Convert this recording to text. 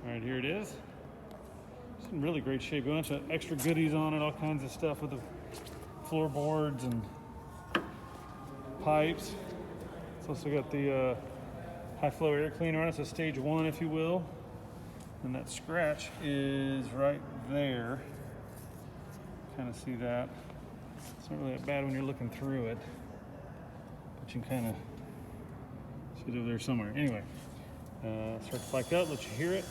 All right, here it is. It's in really great shape. A bunch of extra goodies on it, all kinds of stuff with the floorboards and pipes. It's also got the high flow air cleaner on it, so stage 1, if you will. And that scratch is right there. Kind of see that. It's not really that bad when you're looking through it, but you can kind of see it over there somewhere. Anyway, start the bike up, let you hear it.